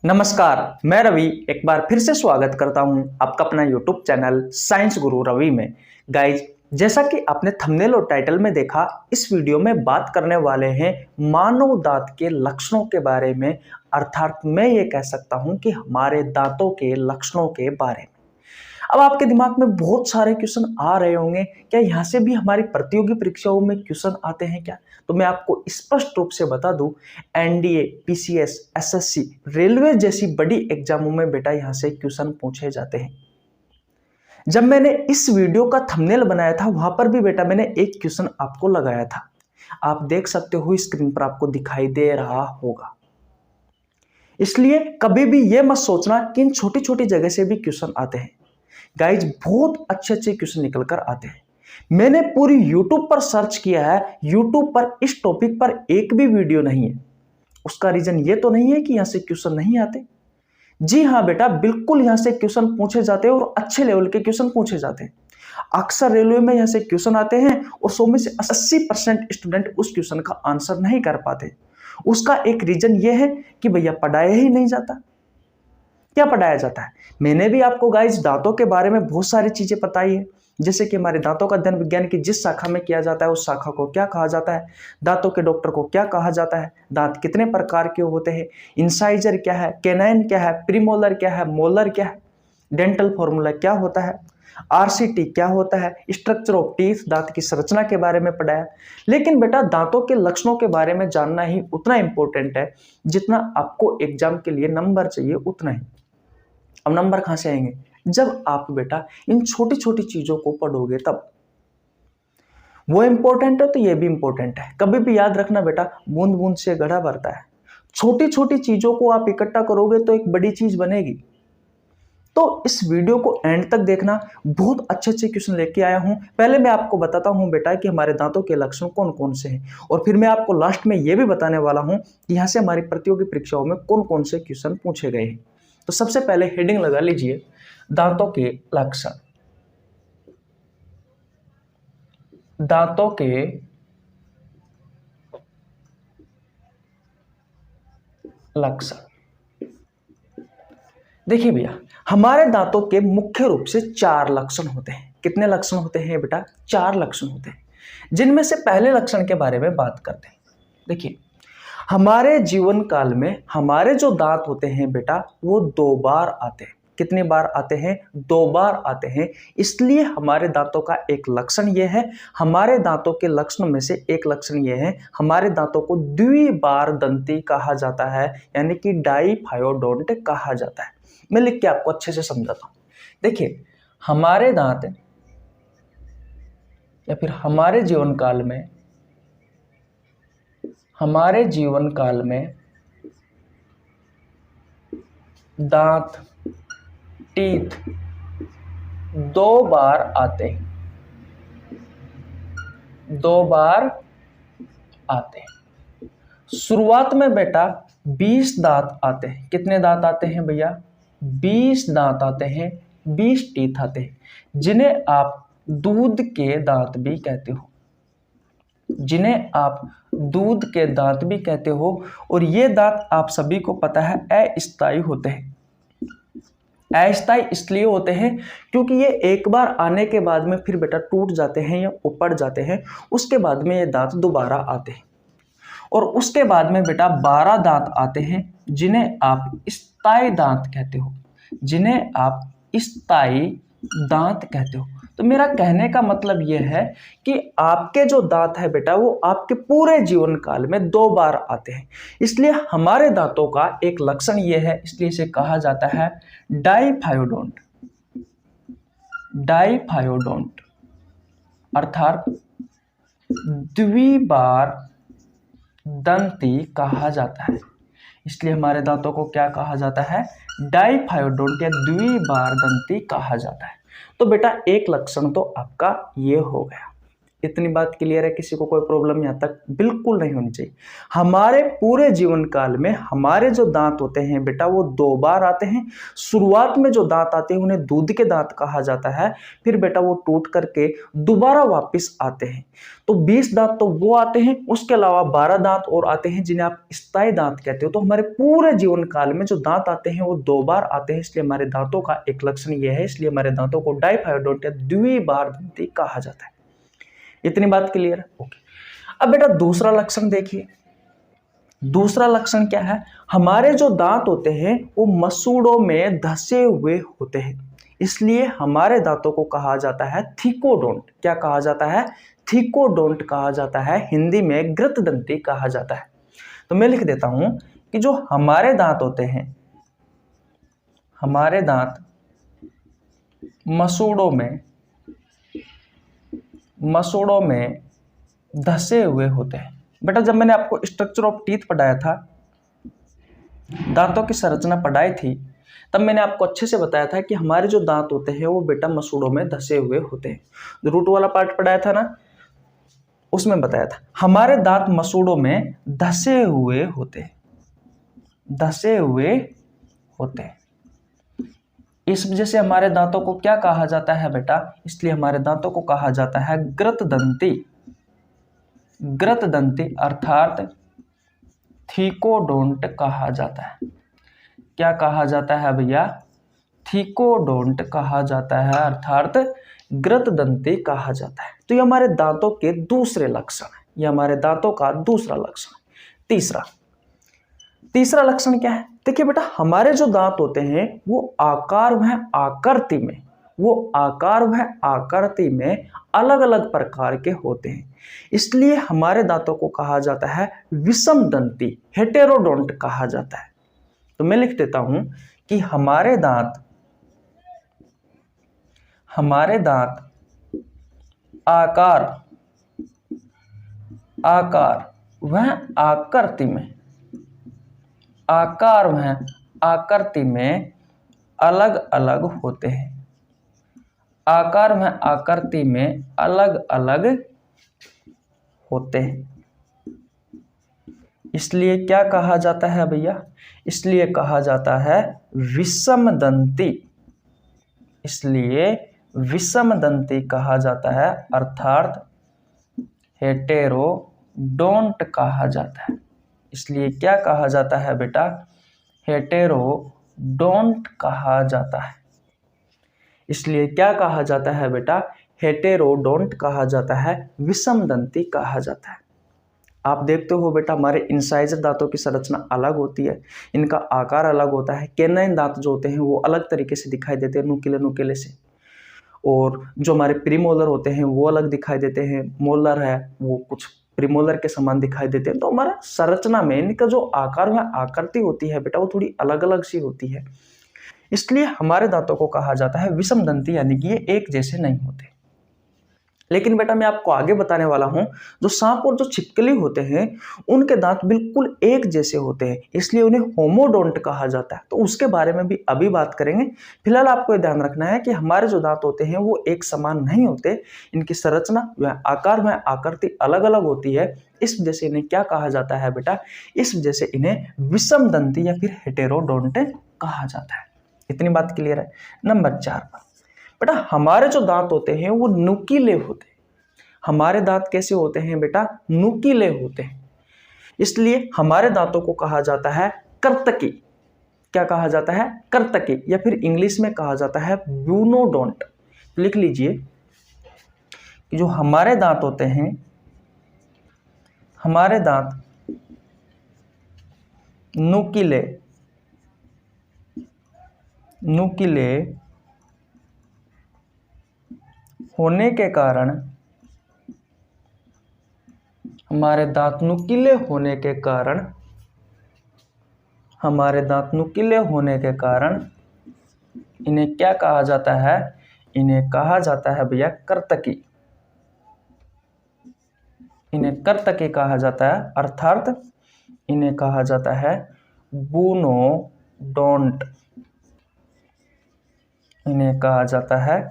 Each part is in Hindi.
नमस्कार, मैं रवि एक बार फिर से स्वागत करता हूं आपका अपना YouTube चैनल साइंस गुरु रवि में। गाइज, जैसा कि आपने थंबनेल और टाइटल में देखा, इस वीडियो में बात करने वाले हैं मानव दांत के लक्षणों के बारे में, अर्थात मैं ये कह सकता हूं कि हमारे दांतों के लक्षणों के बारे में। अब आपके दिमाग में बहुत सारे क्वेश्चन आ रहे होंगे, क्या यहाँ से भी हमारी प्रतियोगी परीक्षाओं में क्वेश्चन आते हैं क्या? तो मैं आपको स्पष्ट रूप से बता दूं, एनडीए, पीसीएस, एसएससी, रेलवे जैसी बड़ी एग्जामों में बेटा यहाँ से क्वेश्चन पूछे जाते हैं। जब मैंने इस वीडियो का थंबनेल बनाया था, वहां पर भी बेटा मैंने एक क्वेश्चन आपको लगाया था। आप देख सकते हो, स्क्रीन पर आपको दिखाई दे रहा होगा। इसलिए कभी भी ये मत सोचना कि इन छोटी छोटी जगह से भी क्वेश्चन आते हैं। गाइज, बहुत अच्छे अच्छे क्वेश्चन निकल कर आते हैं। मैंने पूरी YouTube पर सर्च किया है, YouTube पर इस टॉपिक पर एक भी वीडियो नहीं है। उसका रीजन ये तो नहीं है कि यहां से क्वेश्चन नहीं आते। जी हाँ बेटा, बिल्कुल यहां से क्वेश्चन पूछे जाते हैं और अच्छे लेवल के क्वेश्चन पूछे जाते हैं। अक्सर रेलवे में यहां से क्वेश्चन आते हैं और 100 में से 80% स्टूडेंट उस क्वेश्चन का आंसर नहीं कर पाते। उसका एक रीजन ये है कि भैया पढ़ाया ही नहीं जाता। क्या पढ़ाया जाता है? मैंने भी आपको गाइस दांतों के बारे में बहुत सारी चीजें बताई है, जैसे कि हमारे दांतों का अध्ययन विज्ञान की जिस शाखा में किया जाता है उस शाखा को क्या कहा जाता है, दांतों के डॉक्टर को क्या कहा जाता है, दांत कितने प्रकार के होते हैं, इंसाइजर क्या है, कैनाइन क्या है, प्रीमोलर क्या है, मोलर क्या है, डेंटल फॉर्मूला क्या होता है, आरसीटी क्या होता है, स्ट्रक्चर ऑफ टीथ, दांत की संरचना के बारे में पढ़ाया। लेकिन बेटा, दांतों के लक्षणों के बारे में जानना ही उतना इंपॉर्टेंट है जितना आपको एग्जाम के लिए नंबर चाहिए उतना ही। अब नंबर कहां से आएंगे? जब आप बेटा इन छोटी छोटी चीजों को पढ़ोगे तब। वो इंपॉर्टेंट है तो ये भी इंपॉर्टेंट है। कभी भी याद रखना बेटा, बूंद बूंद से घड़ा भरता है। छोटी छोटी चीजों को आप इकट्ठा करोगे तो एक बड़ी चीज बनेगी। तो इस वीडियो को एंड तक देखना, बहुत अच्छे अच्छे क्वेश्चन लेके आया हूं। पहले मैं आपको बताता हूं बेटा कि हमारे दांतों के लक्षण कौन कौन से हैं, और फिर मैं आपको लास्ट में यह भी बताने वाला हूं कि यहां से हमारी प्रतियोगी परीक्षाओं में कौन कौन से क्वेश्चन पूछे गए हैं। तो सबसे पहले हेडिंग लगा लीजिए, दांतों के लक्षण। दांतों के लक्षण। देखिए भैया, हमारे दांतों के मुख्य रूप से 4 लक्षण होते हैं। कितने लक्षण होते हैं बेटा? 4 लक्षण होते हैं, जिनमें से पहले लक्षण के बारे में बात करते हैं। देखिए, हमारे जीवन काल में हमारे जो दांत होते हैं बेटा, वो 2 बार आते हैं। कितनी बार आते हैं? 2 बार आते हैं। इसलिए हमारे दांतों का एक लक्षण यह है, हमारे दांतों के लक्षण में से एक लक्षण यह है, हमारे दांतों को द्विबार दंती कहा जाता है, यानी कि डाइफायोडोंट कहा जाता है। मैं लिख के आपको अच्छे से समझाता हूं। देखिए, हमारे दांत या फिर हमारे जीवन काल में दांत, टीथ 2 बार आते हैं। 2 बार आते हैं। शुरुआत में बेटा 20 दांत आते हैं। कितने दांत आते हैं भैया? 20 दांत आते हैं, 20 टीथ आते हैं, जिन्हें आप दूध के दांत भी कहते हो। और ये दांत आप सभी को पता है अस्थायी होते हैं। अस्थायी इसलिए होते हैं क्योंकि ये एक बार आने के बाद में फिर बेटा टूट जाते हैं या उपड़ जाते हैं। उसके बाद में ये दांत दोबारा आते हैं, और उसके बाद में बेटा 12 दांत आते हैं, जिन्हें आप स्थायी दांत कहते हो। तो मेरा कहने का मतलब यह है कि आपके जो दांत है बेटा, वो आपके पूरे जीवन काल में 2 बार आते हैं। इसलिए हमारे दांतों का एक लक्षण यह है, इसलिए इसे कहा जाता है डाइफायोडोंट, अर्थात द्विबार दंती कहा जाता है। इसलिए हमारे दांतों को क्या कहा जाता है? डाइफायोडोंट या द्विबार दंती कहा जाता है। तो बेटा एक लक्षण तो आपका ये हो गया। इतनी बात क्लियर है, किसी को कोई प्रॉब्लम यहाँ तक बिल्कुल नहीं होनी चाहिए। हमारे पूरे जीवन काल में हमारे जो दांत होते हैं बेटा वो 2 बार आते हैं। शुरुआत में जो दांत आते हैं उन्हें दूध के दांत कहा जाता है, फिर बेटा वो टूट करके दोबारा वापस आते हैं। तो 20 दांत तो वो आते हैं, उसके अलावा 12 दांत और आते हैं जिन्हें आप स्थायी दांत कहते हो। तो हमारे पूरे जीवन काल में जो दांत आते हैं वो 2 बार आते हैं, इसलिए हमारे दांतों का एक लक्षण यह है, इसलिए हमारे दांतों को डाइफायोडोंट या द्विबार दंती कहा जाता है। इतनी बात क्लियर है? ओके। अब बेटा दूसरा लक्षण देखिए। दूसरा लक्षण क्या है? हमारे जो दांत होते हैं वो मसूड़ों में धसे हुए होते हैं, इसलिए हमारे दांतों को कहा जाता है थिकोडोंट। क्या कहा जाता है? थिकोडोंट कहा जाता है, हिंदी में ग्रतदंती कहा जाता है। तो मैं लिख देता हूं कि जो हमारे दांत होते हैं, हमारे दांत मसूड़ों में धसे हुए होते हैं। बेटा जब मैंने आपको स्ट्रक्चर ऑफ टीथ पढ़ाया था, दांतों की संरचना पढ़ाई थी, तब मैंने आपको अच्छे से बताया था कि हमारे जो दांत होते हैं वो बेटा मसूड़ों में धसे हुए होते हैं। जो रूट वाला पार्ट पढ़ाया था ना, उसमें बताया था हमारे दांत मसूड़ों में धसे हुए होते हैं, धसे हुए होते हैं। इस वजह से हमारे दांतों को क्या कहा जाता है बेटा? इसलिए हमारे दांतों को कहा जाता है ग्रतदंती। ग्रतदंती अर्थात थिकोडोंट कहा जाता है। क्या कहा जाता है भैया? थिकोडोंट कहा जाता है, अर्थात ग्रतदंती कहा जाता है। तो ये हमारे दांतों के दूसरे लक्षण है, ये हमारे दांतों का दूसरा लक्षण है। तीसरा लक्षण क्या है? देखिए बेटा हमारे जो दांत होते हैं वो आकार व आकृति में अलग अलग प्रकार के होते हैं, इसलिए हमारे दांतों को कहा जाता है विषम दंती, हेटेरोडोंट कहा जाता है। तो मैं लिख देता हूं कि हमारे दांत आकार व आकृति में अलग अलग होते हैं। आकार व आकृति में अलग अलग होते हैं, इसलिए क्या कहा जाता है भैया? इसलिए कहा जाता है विषम दंती। इसलिए विषम दंती कहा जाता है, अर्थात हेटेरोडोंट कहा जाता है। इसलिए क्या कहा जाता है बेटा? हेटेरोडोंट कहा जाता है। इसलिए क्या कहा जाता है बेटा? हेटेरोडोंट कहा जाता है, विषम दंती कहा जाता है। आप देखते हो बेटा हमारे इंसाइजर दांतों की संरचना अलग होती है, इनका आकार अलग होता है। कैनाइन दांत जो होते हैं वो अलग तरीके से दिखाई देते हैं, नुकीले से, और जो हमारे प्रीमोलर होते हैं वो अलग दिखाई देते हैं। मोलर है वो कुछ प्रीमोलर के समान दिखाई देते हैं। तो हमारा संरचना में इनका जो आकार व आकृति होती है बेटा वो थोड़ी अलग अलग सी होती है, इसलिए हमारे दांतों को कहा जाता है विषम दंती, यानी कि ये एक जैसे नहीं होते। लेकिन बेटा मैं आपको आगे बताने वाला हूं, जो सांप और जो छिपकली होते हैं उनके दांत बिल्कुल एक जैसे होते हैं, इसलिए उन्हें होमोडोंट कहा जाता है। तो उसके बारे में भी अभी बात करेंगे। फिलहाल आपको यह ध्यान रखना है कि हमारे जो दांत होते हैं वो एक समान नहीं होते, इनकी संरचना व आकार व आकृति अलग अलग होती है। इस वजह से इन्हें क्या कहा जाता है बेटा? इस वजह से इन्हें विषम दंती या फिर हेटेरोडोंट कहा जाता है। इतनी बात क्लियर है? नंबर 4 पर बेटा हमारे जो दांत होते हैं वो नुकीले होते हैं। हमारे दांत कैसे होते हैं बेटा? नुकीले होते हैं, इसलिए हमारे दांतों को कहा जाता है कर्तकी। क्या कहा जाता है? कर्तकी, या फिर इंग्लिश में कहा जाता है ब्यूनोडोंट। लिख लीजिए कि जो हमारे दांत होते हैं, हमारे दांत नुकीले होने के कारण, हमारे दांत नुकीले होने के कारण इन्हें क्या कहा जाता है? इन्हें कहा जाता है भैया कर्तकी। इन्हें कर्तकी कहा जाता है, अर्थात इन्हें कहा जाता है बूनोडोंट। इन्हें कहा जाता है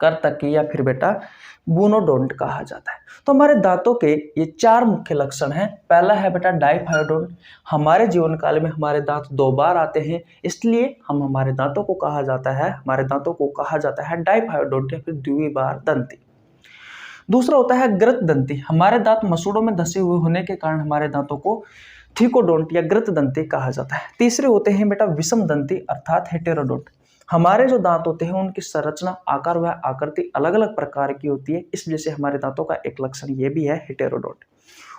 कर्तकी या फिर बेटा बोनोडोंट कहा जाता है। तो हमारे दांतों के ये 4 मुख्य लक्षण हैं। पहला है बेटा डाइफायोडोंट। हमारे जीवन काल में हमारे दांत 2 बार आते हैं, इसलिए हमारे दांतों को कहा जाता है डाइफायोडोंट या फिर द्विबार दंती। दूसरा होता है ग्रत दंती। हमारे दांत मसूड़ों में धसे हुए होने के कारण हमारे दांतों को थीकोडोंट या ग्रत दंती कहा जाता है। तीसरे होते हैं बेटा विषम दंती अर्थात हेटेरोडोंट। हमारे जो दांत होते हैं उनकी संरचना, आकार व आकृति अलग अलग प्रकार की होती है, इस वजह से हमारे दांतों का एक लक्षण ये भी है हेटेरोडोंट।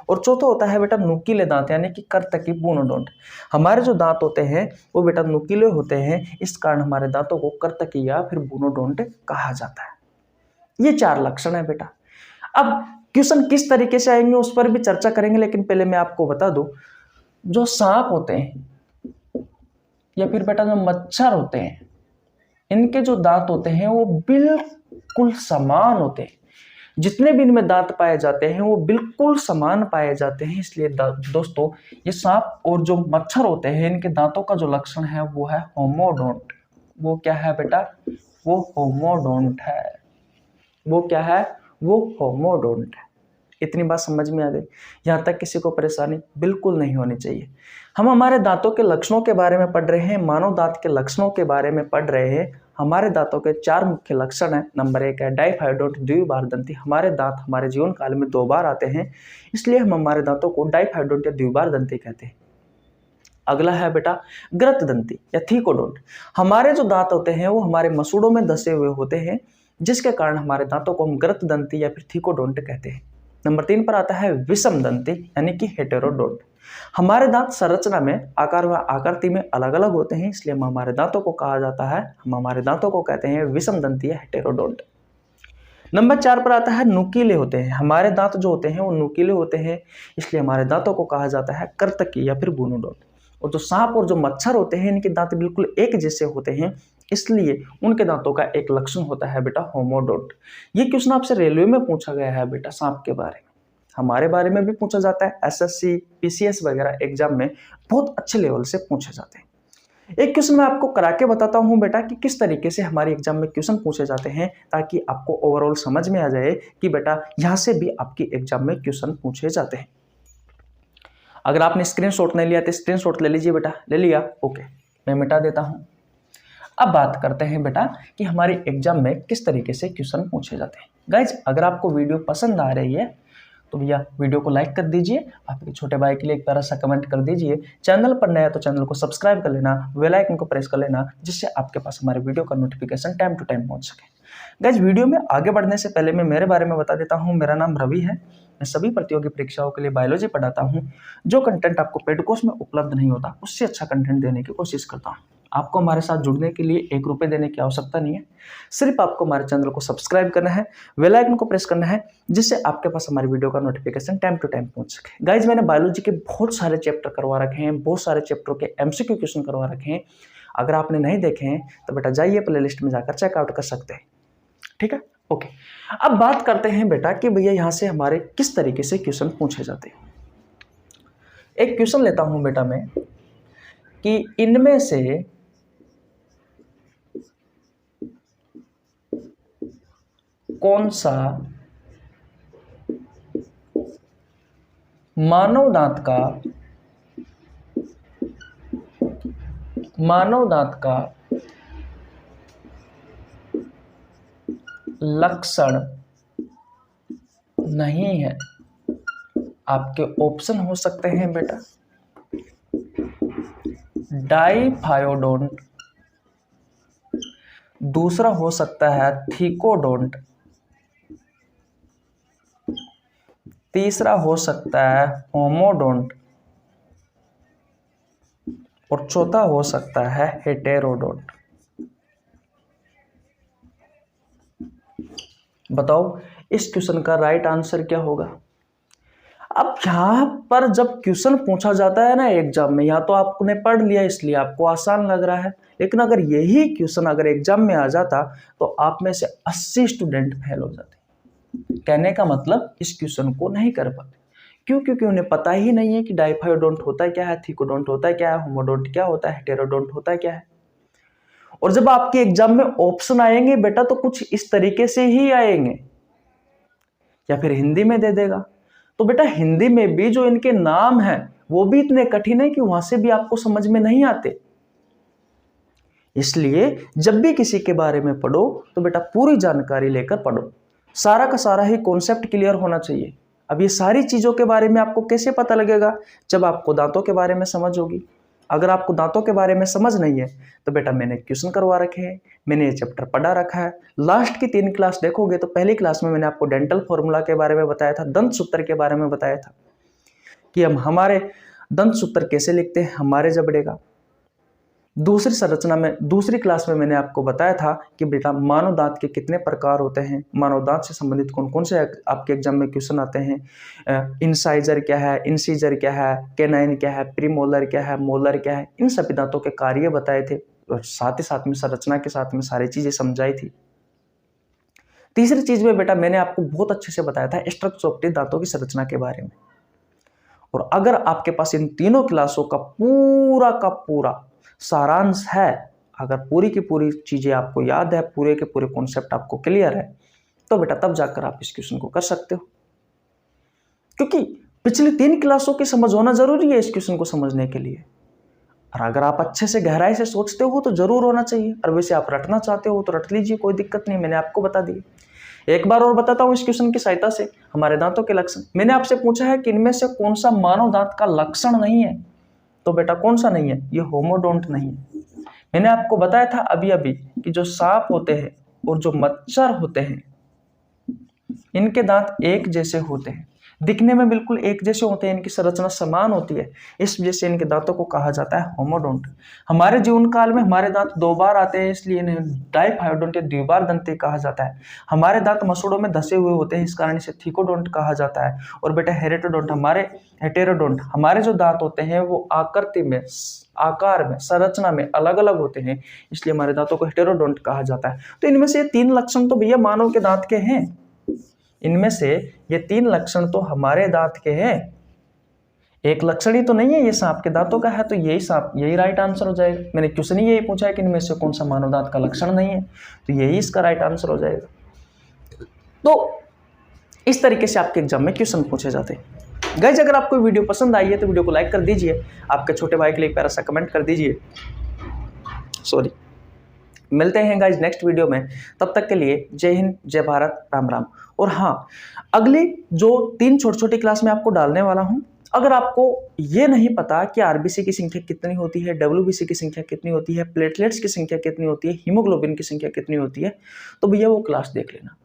और चौथा होता है बेटा नुकीले दांत यानी कि कर्तकी बोनोडोंट। हमारे जो दांत होते हैं वो बेटा नुकीले होते हैं, इस कारण हमारे दांतों को कर्तकी या फिर बोनोडोंट कहा जाता है। ये 4 लक्षण है बेटा। अब क्वेश्चन किस तरीके से आएंगे उस पर भी चर्चा करेंगे, लेकिन पहले मैं आपको बता दूं, जो सांप होते हैं या फिर बेटा जो मच्छर होते हैं, इनके जो दांत होते हैं वो बिल्कुल समान होते हैं। जितने भी इनमें दांत पाए जाते हैं वो बिल्कुल समान पाए जाते हैं। इसलिए दोस्तों ये सांप और जो मच्छर होते हैं इनके दांतों का जो लक्षण है वो है होमोडोंट। वो क्या है बेटा? वो होमोडोंट है। वो क्या है? वो होमोडोंट है। इतनी बात समझ में आ गई? यहाँ तक किसी को परेशानी बिल्कुल नहीं होनी चाहिए। हम हमारे दांतों के लक्षणों के बारे में पढ़ रहे हैं, मानव दांत के लक्षणों के बारे में पढ़ रहे हैं। हमारे दांतों के 4 मुख्य लक्षण हैं। नंबर 1 है डाइफायोडोंट द्विबार दंती। हमारे दांत हमारे जीवन काल में 2 बार आते हैं, इसलिए हम हमारे दांतों को डाइफायोडोंट या द्विबार दंती कहते हैं। अगला है बेटा ग्रत दंती या थीकोडोंट। हमारे जो दांत होते हैं वो हमारे मसूड़ों में धसे हुए होते हैं, जिसके कारण हमारे दांतों को हम ग्रत दंती या फिर थीकोडोंट कहते हैं। नंबर 3 पर आता है विषम दंती यानी कि हेटेरोडोंट। हमारे दांत संरचना में, आकार व आकृति में अलग अलग होते हैं, इसलिए हम हमारे दांतों को कहते हैं विषम दंती या हेटेरोडोंट। नंबर 4 पर आता है नुकीले होते हैं। हमारे दांत जो होते हैं वो नुकीले होते हैं, इसलिए हमारे दांतों को कहा जाता है कर्तकी या फिर बोनोडोंट। और जो सांप और जो मच्छर होते हैं इनके दांत बिल्कुल एक जैसे होते हैं, इसलिए उनके दांतों का एक लक्षण होता है बेटा होमोडोंट। ये क्वेश्चन आपसे रेलवे में पूछा गया है बेटा सांप के बारे में। हमारे बारे में भी पूछा जाता है, एसएससी पीसीएस वगैरह एग्जाम में बहुत अच्छे लेवल से पूछे जाते हैं। एक क्वेश्चन मैं आपको करा के बताता हूं बेटा कि किस तरीके से हमारे एग्जाम में क्वेश्चन पूछे जाते हैं, ताकि आपको ओवरऑल समझ में आ जाए कि बेटा यहां से भी आपकी एग्जाम में क्वेश्चन पूछे जाते हैं। अगर आपने स्क्रीनशॉट नहीं लिया तो स्क्रीनशॉट ले लीजिए बेटा। ले लिया? ओके, मैं मिटा देता हूं। अब बात करते हैं बेटा कि हमारे एग्जाम में किस तरीके से क्वेश्चन पूछे जाते हैं। गाइज अगर आपको वीडियो पसंद आ रही है तो भैया वीडियो को लाइक कर दीजिए, आपके छोटे भाई के लिए एक प्यारा सा कमेंट कर दीजिए, चैनल पर नया तो चैनल को सब्सक्राइब कर लेना, बेल आइकन को प्रेस कर लेना, जिससे आपके पास हमारे वीडियो का नोटिफिकेशन टाइम टू टाइम पहुंच सके। गाइज वीडियो में आगे बढ़ने से पहले मैं मेरे बारे में बता देता हूँ। मेरा नाम रवि है। मैं सभी प्रतियोगी परीक्षाओं के लिए बायोलॉजी पढ़ाता हूँ। जो कंटेंट आपको पेड कोर्स में उपलब्ध नहीं होता उससे अच्छा कंटेंट देने की कोशिश करता हूँ। आपको हमारे साथ जुड़ने के लिए 1 रुपये देने की आवश्यकता नहीं है, सिर्फ आपको हमारे चैनल को सब्सक्राइब करना है, बेल आइकन को प्रेस करना है, जिससे आपके पास हमारी वीडियो का नोटिफिकेशन टाइम टू टाइम पहुंच सके। गाइज मैंने बायोलॉजी के बहुत सारे चैप्टर करवा रखे हैं, बहुत सारे चैप्टरों के एमसीक्यू क्वेश्चन करवा रखे हैं। अगर आपने नहीं देखे हैं तो बेटा जाइए प्लेलिस्ट में जाकर चेकआउट कर सकते हैं। ठीक है, ओके। अब बात करते हैं बेटा कि भैया यहाँ से हमारे किस तरीके से क्वेश्चन पूछे जाते हैं। एक क्वेश्चन लेता हूं बेटा मैं कि इनमें से कौन सा मानव दांत का लक्षण नहीं है। आपके ऑप्शन हो सकते हैं बेटा डाइफायोडोंट, दूसरा हो सकता है थीकोडोंट, तीसरा हो सकता है होमोडोंट और चौथा हो सकता है हेटेरोडोंट। बताओ इस क्वेश्चन का राइट आंसर क्या होगा? अब यहाँ पर जब क्वेश्चन पूछा जाता है ना एग्जाम में, या तो आपने पढ़ लिया इसलिए आपको आसान लग रहा है, लेकिन अगर यही क्वेश्चन अगर एग्जाम में आ जाता तो आप में से 80 स्टूडेंट फेल हो जाते। कहने का मतलब इस क्वेश्चन को नहीं कर पाते। क्यों? क्योंकि उन्हें पता ही नहीं है कि डाइफायोडोंट होता है क्या है, थीकोडोंट होता है क्या है, होमोडोंट क्या होता है, हेटेरोडोंट होता है क्या है। और जब आपके एग्जाम में ऑप्शन आएंगे बेटा तो कुछ इस तरीके से ही आएंगे, या फिर हिंदी में दे देगा। तो बेटा हिंदी में भी जो इनके नाम हैं वो भी इतने कठिन है कि वहां से भी आपको समझ में नहीं आते। इसलिए जब भी किसी के बारे में पढ़ो तो बेटा पूरी जानकारी लेकर पढ़ो, सारा का सारा ही कॉन्सेप्ट क्लियर होना चाहिए। अब ये सारी चीजों के बारे में आपको कैसे पता लगेगा? जब आपको दांतों के बारे में समझ होगी। अगर आपको दांतों के बारे में समझ नहीं है तो बेटा मैंने क्वेश्चन करवा रखे हैं, मैंने ये चैप्टर पढ़ा रखा है। लास्ट की 3 क्लास देखोगे तो पहली क्लास में मैंने आपको डेंटल फॉर्मूला के बारे में बताया था, दंत सूत्र के बारे में बताया था कि हम हमारे दंत सूत्र कैसे लिखते हैं हमारे जबड़े का। दूसरी संरचना में दूसरी क्लास में मैंने आपको बताया था कि बेटा मानव दांत के कितने प्रकार होते हैं, मानव दांत से संबंधित कौन कौन से आपके एग्जाम में क्वेश्चन आते हैं, इंसाइजर क्या है, इंसीजर क्या है, कैनाइन क्या है, प्रीमोलर क्या है, मोलर क्या है, इन सभी दांतों के कार्य बताए थे और साथ ही साथ में संरचना के साथ में सारी चीजें समझाई थी। तीसरी चीज में बेटा मैंने आपको बहुत अच्छे से बताया था स्ट्रक्चर ऑफ टीथ, दांतों की संरचना के बारे में। और अगर आपके पास इन तीनों क्लासों का पूरा सारांश है, अगर पूरी की पूरी चीजें आपको याद है, पूरे के पूरे कॉन्सेप्ट आपको क्लियर है, तो बेटा तब जाकर आप इस क्वेश्चन को कर सकते हो। क्योंकि पिछली 3 क्लासों की समझ होना जरूरी है इस क्वेश्चन को समझने के लिए। और अगर आप अच्छे से गहराई से सोचते हो तो जरूर होना चाहिए, और वैसे आप रटना चाहते हो तो रट लीजिए, कोई दिक्कत नहीं, मैंने आपको बता दी। एक बार और बताता हूं इस क्वेश्चन की सहायता से, हमारे दांतों के लक्षण। मैंने आपसे पूछा है कि इनमें से कौन सा मानव दांत का लक्षण नहीं है, तो बेटा कौन सा नहीं है? ये होमोडोंट नहीं है। मैंने आपको बताया था अभी अभी कि जो सांप होते हैं और जो मच्छर होते हैं इनके दांत एक जैसे होते हैं, दिखने में बिल्कुल एक जैसे होते हैं, इनकी संरचना समान होती है, इस वजह से इनके दांतों को कहा जाता है होमोडोंट। हमारे जीवन काल में हमारे दांत 2 बार आते हैं, इसलिए इन्हें डाइफायोडोंट या द्विबार दंती कहा जाता है। हमारे दांत मसूड़ों में धसे हुए होते हैं, इस कारण इसे थिकोडोंट कहा जाता है। और बेटा हेटेरोडोंट हमारे जो दांत होते हैं वो आकृति में, आकार में, संरचना में अलग अलग होते हैं, इसलिए हमारे दांतों को हेटेरोडोंट कहा जाता है। तो इनमें से 3 लक्षण तो भैया मानव के दांत के हैं, इनमें से ये 3 लक्षण तो हमारे दांत के हैं। एक लक्षण ही तो नहीं है ये सांप के दांतों का है, तो यही सांप, यही राइट आंसर हो जाएगा। मैंने क्वेश्चन ही यही पूछा है कि इनमें से कौन सा मानव दांत का लक्षण नहीं है, तो यही इसका राइट आंसर हो जाएगा। तो इस तरीके से आपके एग्जाम में क्वेश्चन पूछे जाते हैं। गाइस अगर आपको वीडियो पसंद आई है तो वीडियो को लाइक कर दीजिए, आपके छोटे भाई के लिए प्यारा सा कमेंट कर दीजिए। मिलते हैं गाइज नेक्स्ट वीडियो में, तब तक के लिए जय हिंद, जय भारत, राम राम। और हाँ, अगली जो 3 छोटी क्लास में आपको डालने वाला हूं, अगर आपको ये नहीं पता कि आरबीसी की संख्या कितनी होती है, डब्ल्यूबीसी की संख्या कितनी होती है, प्लेटलेट्स की संख्या कितनी होती है, हीमोग्लोबिन की संख्या कितनी होती है, तो भैया वो क्लास देख लेना।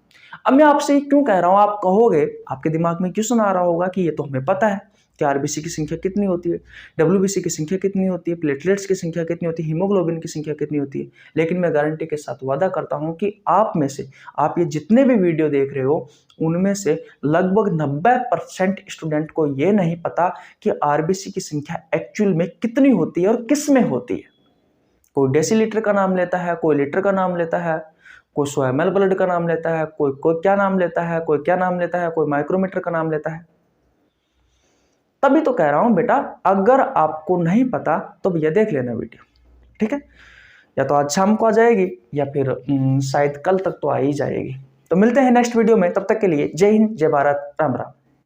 अब मैं आपसे क्यों कह रहा हूं, आप कहोगे, आपके दिमाग में क्वेश्चन आ रहा होगा कि ये तो हमें पता है कि आरबीसी की संख्या कितनी होती है, डब्ल्यूबीसी की संख्या कितनी होती है, प्लेटलेट्स की संख्या कितनी होती है, हीमोग्लोबिन की संख्या कितनी होती है, लेकिन मैं गारंटी के साथ वादा करता हूं कि आप में से, आप ये जितने भी वीडियो देख रहे हो उनमें से लगभग 90% स्टूडेंट को ये नहीं पता कि आरबीसी की संख्या एक्चुअल में कितनी होती है और किस में होती है। कोई डेसीलीटर का नाम लेता है, कोई लीटर का नाम लेता है, कोई 100 ml ब्लड का नाम लेता है, कोई क्या नाम लेता है, कोई क्या नाम लेता है, कोई माइक्रोमीटर का नाम लेता है। तभी तो कह रहा हूं बेटा, अगर आपको नहीं पता तो भैया देख लेना वीडियो, ठीक है? या तो आज शाम को आ जाएगी या फिर शायद कल तक तो आ ही जाएगी। तो मिलते हैं नेक्स्ट वीडियो में, तब तक के लिए जय हिंद, जय भारत, राम राम।